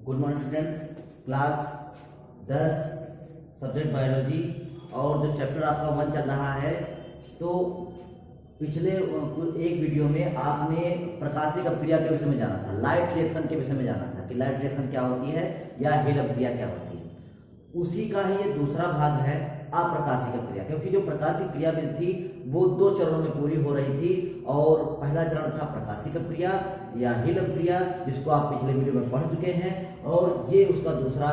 Good morning students, class 10 subject biology और जो chapter आपका 1 चल रहा है। तो पिछले एक वीडियो में आपने प्रकाशिक अपक्रिया के विषय में जाना था, लाइट रिएक्शन के विषय में जाना था कि लाइट रिएक्शन क्या होती है या हेल अपक्रिया क्या होती है। उसी का ही ये दूसरा भाग है अप्रकाशिक अपक्रिया, क्योंकि जो प्रकाशिक क्रिया में थी वो 2 चरणों में पूरी हो रही थी। और पहला चरण था प्रकाशिक अपक्रिया या हेल अपक्रिया, जिसको आप पिछले वीडियो में पढ़ चुके हैं, और ये उसका दूसरा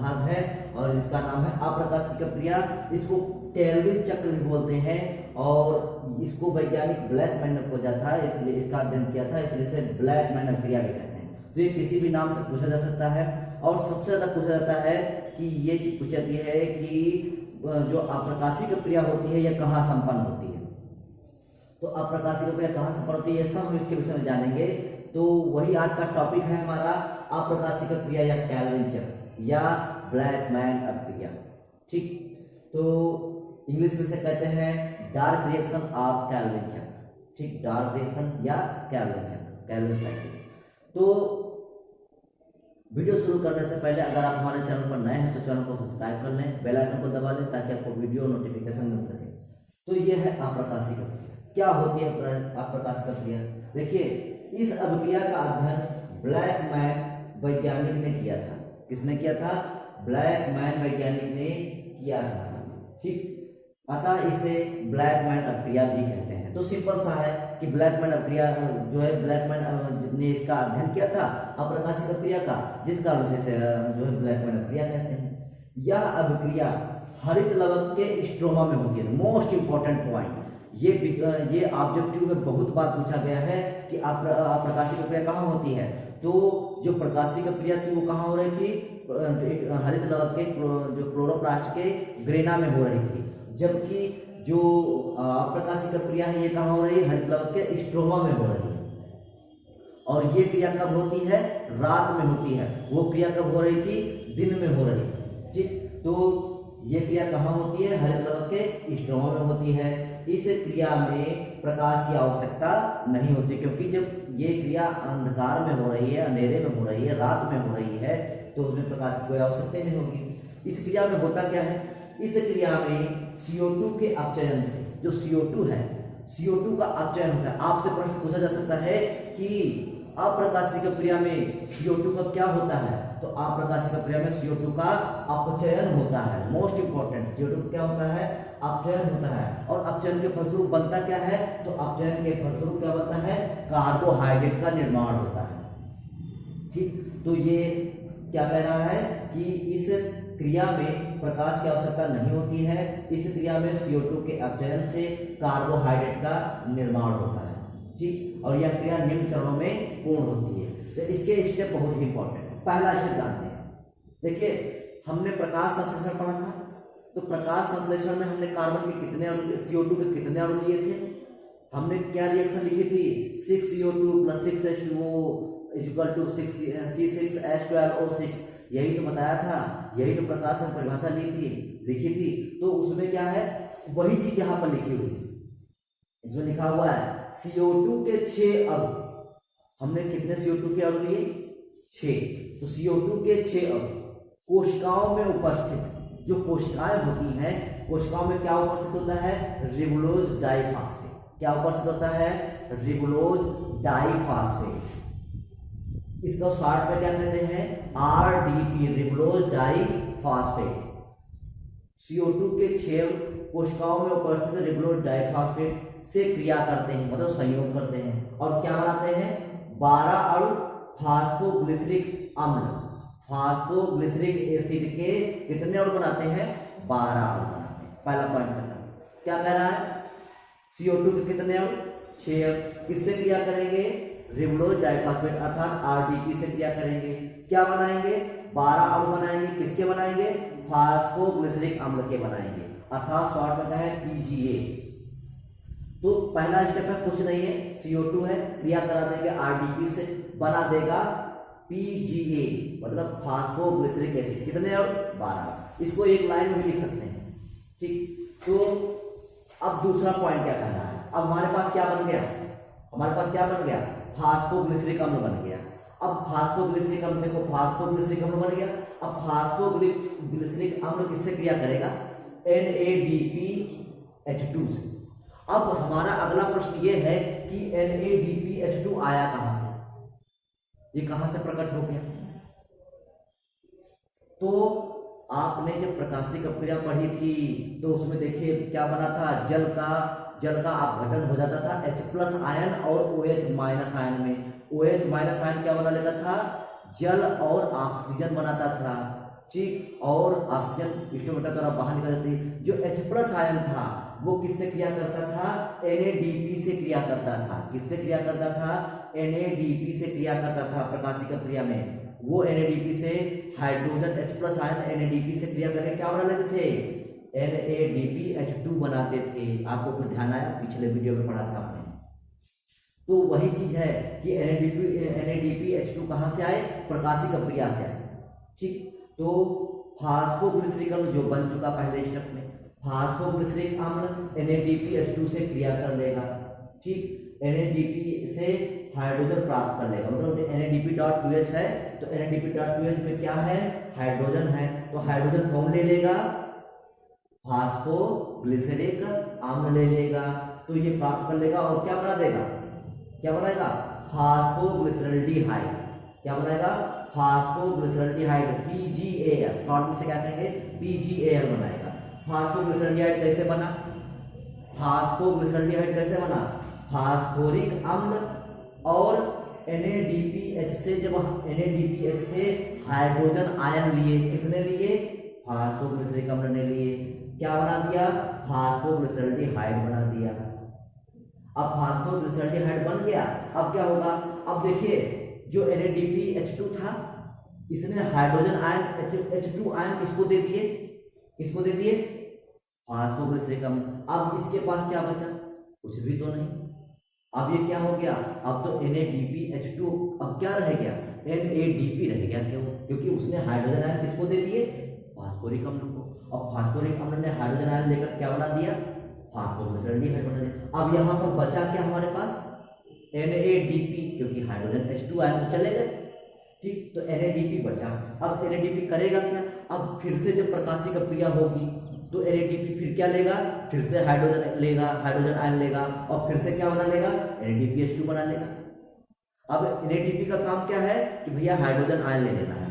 भाग है और जिसका नाम है अप्रकाशिक अपक्रिया। इसको केल्विन चक्र भी बोलते हैं और इसको वैज्ञानिक ब्लैकमैन ने खोजा था, इसलिए इसका अध्ययन किया था, इसलिए इसे ब्लैकमैन अपक्रिया भी कहते हैं। तो ये किसी भी नाम से पूछा जा सकता है और सबसे ज्यादा पूछा जाता है कि ये चीज पूछी जाती है कि जो अप्रकाशिक अपक्रिया होती है यह कहाँ संपन्न होती है। तो अप्रकाशिक अपक्रिया कहाँ संपन्न होती है ये सब हम इसके विषय में जानेंगे। तो वही आज का टॉपिक है हमारा, अप्रकाशिक अपक्रिया या केल्विन चक्र या ब्लैकमैन अपक्रिया। ठीक, तो इंग्लिश में से कहते हैं डार्क रिएक्शन ऑफ केल्विन चक्र। ठीक, डार्क रिएक्शन या केल्विन चक्र, केल्विन साइकिल। तो वीडियो शुरू करने से पहले अगर आप हमारे चैनल पर नए हैं तो चैनल को सब्सक्राइब कर लें, बेल आइकन को दबा लें ताकि आपको वीडियो नोटिफिकेशन मिल सके। तो ये है अप्रकाशिक अपक्रिया। क्या होती है अप्रकाशिक अपक्रिया? देखिए, इस अपक्रिया का अध्ययन ब्लैकमैन वैज्ञानिक ने किया था। किसने किया था? ब्लैकमैन वैज्ञानिक ने किया था। ठीक, अतः इसे ब्लैकमैन अपक्रिया भी कहते हैं। तो सिंपल सा है कि ब्लैकमैन अपक्रिया जो है, ब्लैकमैन ने इसका अध्ययन किया था अप्रकाशिक अपक्रिया का, जिस कारण से जो है ब्लैकमैन अपक्रिया कहते हैं। यह अपक्रिया हरित लवक के स्ट्रोमा में होती है। मोस्ट इंपॉर्टेंट पॉइंट, ये ऑब्जेक्टिव में बहुत बार पूछा गया है कि अप्रकाशिक अपक्रिया कहाँ होती है। तो जो प्रकाशिक अपक्रिया थी वो कहाँ हो रही थी? हरित लवक के जो क्लोरोप्लास्ट के ग्रेना में हो रही थी, जबकि जो अप्रकाशिक अपक्रिया है ये कहाँ हो रही है? हरित लवक के स्ट्रोमा में हो रही है। और ये क्रिया कब होती है? रात में होती है। वो क्रिया कब हो रही थी? दिन में हो रही थी। ठीक, तो ये क्रिया कहाँ होती है? हरित लवक के स्ट्रोमा में होती है। इस क्रिया में प्रकाश की आवश्यकता नहीं होती, क्योंकि जब ये क्रिया अंधकार में हो रही है, अंधेरे में हो रही है, रात में हो रही है, तो उसमें प्रकाश की कोई आवश्यकता नहीं होगी। इस क्रिया में होता क्या है? इस क्रिया में CO2 के अपचयन से, जो CO2 है, CO2 का अपचयन होता है। आपसे प्रश्न पूछा जा सकता है कि अप्रकाशिक अपक्रिया में CO2 का क्या होता है? तो अप्रकाशिक अपक्रिया में CO2 का अपचयन होता है। मोस्ट इंपॉर्टेंट, CO2 का क्या होता है? अपचयन होता है। और अपचयन के फलस्वरूप बनता क्या है? तो अपचयन के फलस्वरूप क्या बनता है? कार्बोहाइड्रेट का निर्माण होता है। ठीक, तो ये क्या कह रहा है कि इस क्रिया में प्रकाश की आवश्यकता नहीं होती है। इस क्रिया में CO2 के अपचयन से कार्बोहाइड्रेट का निर्माण होता है। ठीक, और यह क्रिया निम्न चरणों में पूर्ण होती है। तो इसके स्टेप बहुत ही इंपॉर्टेंट है। पहला स्टेप जानते हैं। देखिए, हमने प्रकाश संश्लेषण पढ़ा था। तो प्रकाश संश्लेषण में हमने कार्बन के कितने अणु, CO2 के कितने अणु लिए थे? हमने क्या रिएक्शन लिखी थी? 6CO2 + 6H2O = 6C6H12O6। यही तो बताया था, यही तो प्रकाश में परिभाषा लिखी थी। तो उसमें क्या है? वही चीज यहाँ पर लिखी हुई है। इसमें लिखा हुआ है CO2 के 6 अणु। हमने कितने CO2 के अणु लिए? 6। तो CO2 के 6 अणु कोशिकाओं में उपस्थित, जो कोशिकाएं होती हैं, कोशिकाओं में क्या उपस्थित होता है? Ribulose diphosphate. क्या उपस्थित होता है? Ribulose diphosphate. इसको शॉर्ट में क्या कहते हैं? RDP, ribulose diphosphate. CO2 के 6 कोशिकाओं में उपस्थित रिबुलोज डाइफॉस्फेट से क्रिया करते हैं, मतलब संयोग करते हैं, और क्या बनाते हैं? 12 अणु फास्फोग्लिसरिक अम्ल, फास्फोग्लिसरिक एसिड के कितने अणु बनाते हैं? 12 अणु बनाते हैं। पहला पॉइंट खत्म। क्या कह रहा है? CO2 के कितने अणु? 6। किससे क्रिया करेंगे? रिबुलोज डाइफॉस्फेट अर्थात RDP से क्रिया करेंगे। क्या बनाएंगे? 12 अणु बनाएंगे। किसके बनाएंगे? फास्फोग्लिसरिक अम्ल के बनाएंगे, अर्थात शॉर्ट में कहें PGA। तो पहला स्टेप है, कुछ नहीं है, CO2 है, क्रिया करा देंगे RDP से, बना देगा PGA, मतलब फास्फोग्लिसरिक एसिड। कितने अणु? 12। इसको एक लाइन में भी लिख सकते हैं। ठीक, तो अब दूसरा पॉइंट क्या कहना है? अब हमारे पास क्या बन गया? हमारे पास क्या बन गया? फास्फोग्लिसरिक अम्ल बन गया। अब फास्फोग्लिसरिक अम्ल देखो, फास्फोग्लिसरिक अम्ल बन गया। अब फास्फोग्लिसरिक अम्ल किससे क्रिया करेगा? NADPH2 से। अब हमारा अगला प्रश्न ये है कि NADPH2 आया कहां से, ये कहां से प्रकट हो गया? तो आपने जब प्रकाशिक अपक्रिया पढ़ी थी तो उसमें देखिए क्या बना था, जल का अपघटन हो जाता था H+ आयन और OH- आयन में। OH- आयन क्या बना लेता था? जल और ऑक्सीजन बनाता था, ठीक, और ऑक्सीजन स्टोमेटा द्वारा बाहर निकल जाती। जो H+ आयन था वो किससे क्रिया करता था? NADP से क्रिया करता था। किससे क्रिया करता था? NADP से क्रिया करता था प्रकाशिक अपक्रिया में। वो NADP से हाइड्रोजन H+ आयन NADP से क्रिया करके क्या बना लेते थे? NADPH2 बनाते थे। आपको कुछ ध्यान आया? पिछले वीडियो में पढ़ा था आपने। तो वही चीज है कि NADPH2 कहां से आए? प्रकाशिक अपक्रिया से आए, ठीक। तो फास्फोग्लिसरिक अम्ल जो बन चुका पहले स्टेप में, फास्फोग्लिसरिक अम्ल NADPH2 से क्रिया कर लेगा, ठीक। NADP से हाइड्रोजन प्राप्त कर लेगा, मतलब NADP.2H है तो NADP.2H में क्या है? हाइड्रोजन है। तो हाइड्रोजन कौन ले लेगा? फास्फोग्लिसरिक अम्ल ले लेगा। तो ये प्राप्त कर लेगा और क्या बना देगा? क्या बनाएगा? फास्फोग्लिसरल्डिहाइड। क्या बनाएगा? फास्फोग्लिसरल्डिहाइड, PGAL, शॉर्ट में से क्या कहेंगे? PGAL बनाएगा। फास्फोग्लिसरल्डिहाइड कैसे बना? फास्फोग्लिसरल्डिहाइड कैसे बना? फास्फोरिक अम्ल और NADPH से, जब NADPH से हाइड्रोजन आयन लिए, किसने लिए? फास्फोग्लिसरिक अम्ल ने लिए। क्या बना दिया? फास्फोग्लिसरल्डिहाइड बना दिया। अब फास्फोग्लिसरल्डिहाइड बन गया। अब क्या होगा? अब देखिए जो NADPH2 था इसने हाइड्रोजन आयन H2 आयन किसको दे दिए? किसको दे दिए? फास्फोग्लिसरिक अम्ल। अब इसके पास क्या बचा? कुछ भी तो नहीं। अब ये क्या हो गया? अब तो NADPH2 अब क्या रह गया? NADP रह गया। क्यों? क्योंकि उसने हाइड्रोजन आयन किसको दे दिए? फास्फोरिक अम्ल को। अब फास्फोरिक अम्ल ने हाइड्रोजन आयन लेकर क्या बना दिया? फास्फोग्लिसरल्डिहाइड बना दिया। अब यहाँ पर बचा क्या हमारे पास? NADP, क्योंकि हाइड्रोजन H2 आयन तो चले गए, ठीक। तो NADP बचा। अब NADP करेगा क्या? अब फिर से जब प्रकाशिक अपक्रिया होगी तो NADP फिर क्या लेगा? फिर से हाइड्रोजन लेगा, हाइड्रोजन आयन लेगा और फिर से क्या बना लेगा? NADPH2 बना लेगा। अब NADP का काम क्या है कि भैया हाइड्रोजन आयन ले लेना है,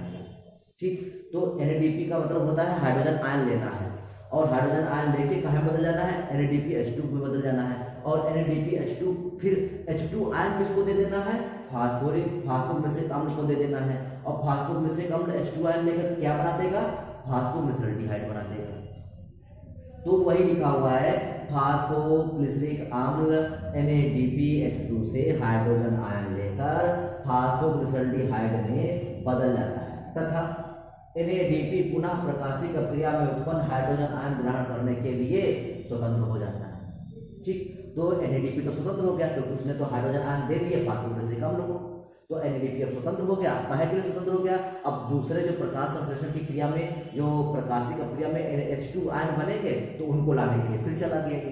ठीक। तो NADP का मतलब होता है हाइड्रोजन आयन लेना है और हाइड्रोजन आयन लेके कहाँ बदल जाना है? NADPH2 में बदल जाना है। और NADPH2 फिर H2 आयन किसको दे देना है? फास्फोग्लिसरिक अम्ल को दे देना है। और फास्फोग्लिसरिक अम्ल H2 आयन लेकर क्या बना देगा? फास्फोग्लिसरल्डिहाइड बना देगा। तो वही लिखा हुआ है, फास्फोग्लिसरिक अम्ल NADPH2 से हाइड्रोजन आयन लेकर फास्फोग्लिसरल्डिहाइड में बदल जाता है तथा NADP पुनः प्रकाशिक अपक्रिया में उत्पन्न हाइड्रोजन आयन ग्रहण करने के लिए स्वतंत्र हो जाता है, ठीक। तो NADP तो स्वतंत्र हो गया क्योंकि उसने तो हाइड्रोजन आयन दे दिए फास्फोग्लिसरिक अम्ल को। तो NADP अब स्वतंत्र हो गया। काहे के लिए स्वतंत्र हो गया? अब दूसरे जो प्रकाश संश्लेषण की क्रिया में, जो प्रकाशिक अपक्रिया में H2 आयन बनेंगे तो उनको लाने के लिए फिर चला गया ये।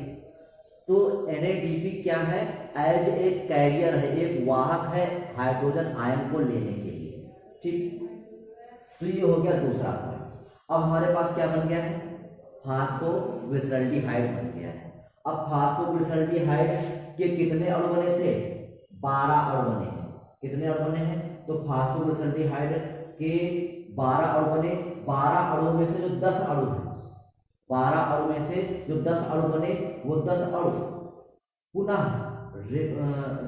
तो NADP क्या है? एज ए कैरियर है, एक वाहक है हाइड्रोजन आयन को लेने के लिए, ठीक। तो ये हो गया दूसरा पॉइंट। अब हमारे पास क्या बन गया है? फास्फोग्लिसरल्डिहाइड बन गया है। अब फास्फोग्लिसरल्डिहाइड के कितने अणु बने थे? 12 अणु बने हैं। कितने अणु बने हैं? तो फास्फोग्लिसरल्डिहाइड के 12 अणु बने। 12 अणु में से जो 10 अणु हैं, 12 अणु में से जो 10 अणु बने वो 10 अणु पुनः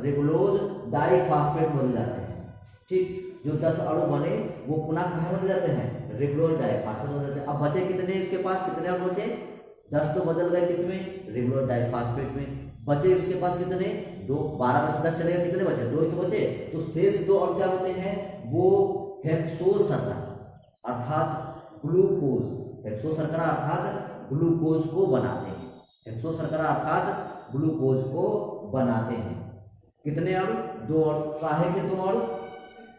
रिबुलोज डाइफॉस्फेट बन जाते हैं, ठीक। जो 10 अणु बने वो पुनः कहाँ बन जाते हैं? रिबुलोज डाइफॉस्फेट बन जाते हैं। अब बचे कितने इसके पास? कितने अणु बचे? 10 तो बदल गए किसमें? रिबुलोज डाइफॉस्फेट में। बचे उसके पास कितने? 2। 12 में से 10 चलेगा, कितने बचे? 2 ही तो बचे। तो शेष 2 अणु क्या होते हैं? वो हेक्सोशर्करा अर्थात ग्लूकोज, हेक्सोशर्करा अर्थात ग्लूकोज को बनाते हैं। हेक्सोशर्करा अर्थात ग्लूकोज को बनाते हैं। कितने अणु? 2 अणु। काहे के 2 अणु?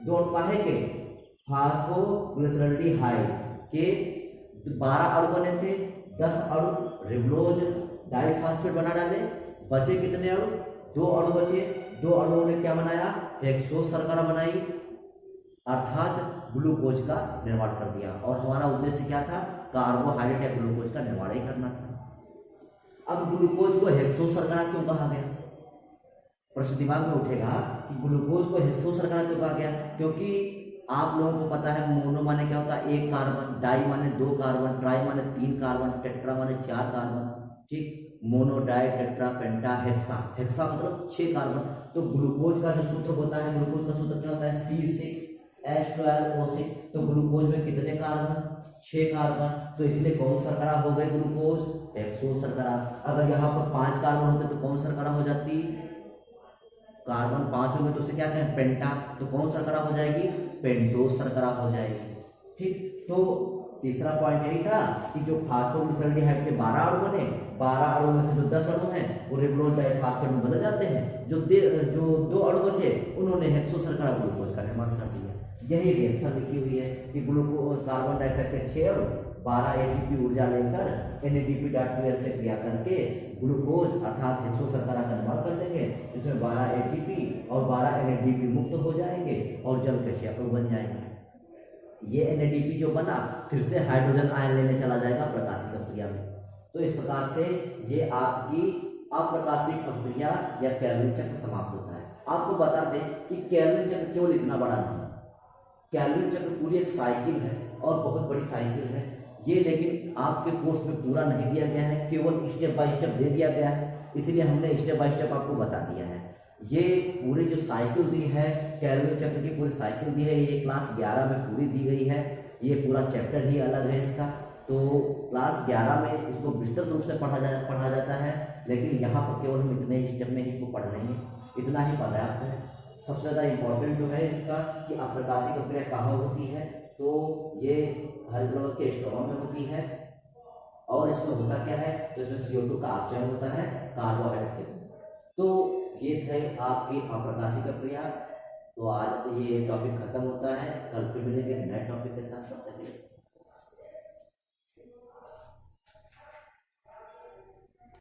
2 अणु काहे के? फास्फोग्लिसरल्डिहाइड के 12 अणु बने थे, 10 अणु रिबुलोज डाइफॉस्फेट बना डाले। बचे कितने अणु? 2 अणु बचे। 2 अणुओं ने क्या बनाया? हेक्सोशर्करा बनाई। अर्थात ग्लूकोज का निर्माण कर दिया। और हमारा उद्देश्य क्या था? कार्बोहाइड्रेट या ग्लूकोज का निर्माण ही करना था। अब ग्लूकोज को हेक्सो शर्करा क्यों कहा गया? प्रश्न दिमाग में उठेगा कि ग्लूकोज को हेक्सो शर्करा क्यों कहा गया? क्योंकि आप लोगों को पता है मोनो माने क्या होता है? एक कार्बन, डाई माने दो कार्बन, ट्राई माने तीन कार्बन, टेट्रा माने चार कार्बन। ठीक, मोनो, डाई, टेट्रा, पेंटा, हेक्सा। हेक्सा मतलब 6 कार्बन। तो ग्लूकोज का जो सूत्र होता है, ग्लूकोज का सूत्र क्या होता है? C6H12O6। तो ग्लूकोज में कितने कार्बन? 6 कार्बन। तो इसलिए कौन शर्करा हो गई ग्लूकोज? हेक्सो शर्करा। अगर यहाँ पर 5 कार्बन होते तो कौन शर्करा हो जाती? कार्बन 5 होंगे तो उसे क्या कहें? पेंटा। तो कौन शर्करा हो जाएगी? पेंटोज शर्करा हो जाएगी। ठीक, तो तीसरा पॉइंट यही था कि जो फास्फोग्लिसराइड के 12 अणु बने, 12 अणु में से जो 10 अणु हैं वो रिबोलोज डाइफॉस्फेट में बदल जाते हैं। जो 2 अणु बचे उन्होंने हेक्सो शर्करा ग्लूकोज का निर्माण कर दिया। यही रिएक्शन लिखी हुई है कि ग्लूकोज कार्बन डाइऑक्साइड के 6 अणु 12 एटीपी ऊर्जा लेकर NADP.2S से क्रिया करके ग्लूकोज अर्थात हेक्सो शर्करा का निर्माण कर देंगे। इसमें 12 एटीपी और 12 NADP मुक्त हो जाएंगे और जल के 6 अणु बन जाएंगे। ये NADP जो बना फिर से हाइड्रोजन आयन लेने चला जाएगा प्रकाशिक प्रक्रिया में। तो इस प्रकार से ये आपकी अप्रकाशिक प्रक्रिया या कैल्विन चक्र समाप्त होता है। आपको बता दें कि कैल्विन चक्र केवल इतना बड़ा नहीं, कैल्विन चक्र पूरी एक साइकिल है और बहुत बड़ी साइकिल है ये, लेकिन आपके कोर्स में पूरा नहीं दिया गया है, केवल स्टेप बाय स्टेप दे दिया गया है, इसलिए हमने स्टेप बाय स्टेप आपको बता दिया है। ये पूरी जो साइकिल दी है, कैल्विन चक्र की पूरी साइकिल दी है, ये क्लास 11 में पूरी दी गई है। ये पूरा चैप्टर ही अलग है इसका। तो क्लास 11 में इसको विस्तृत रूप से पढ़ा जाता है, लेकिन यहाँ पर केवल हम इतने ही स्टेप में इसको पढ़ लेंगे, इतना ही पर्याप्त है। सबसे ज़्यादा इम्पोर्टेंट जो है इसका कि अप्रकाशिक प्रक्रिया कहाँ होती है, तो ये हाइड्रोजन के स्ट्रॉम में होती है। और इसमें होता क्या है? तो इसमें CO2 का अपचयन होता है कार्बोहाइड्रेट के। तो ये थे आपकी अप्रकाशिक प्रक्रिया। तो आज ये टॉपिक खत्म होता है, कल फिर मिलेंगे नए टॉपिक के साथ।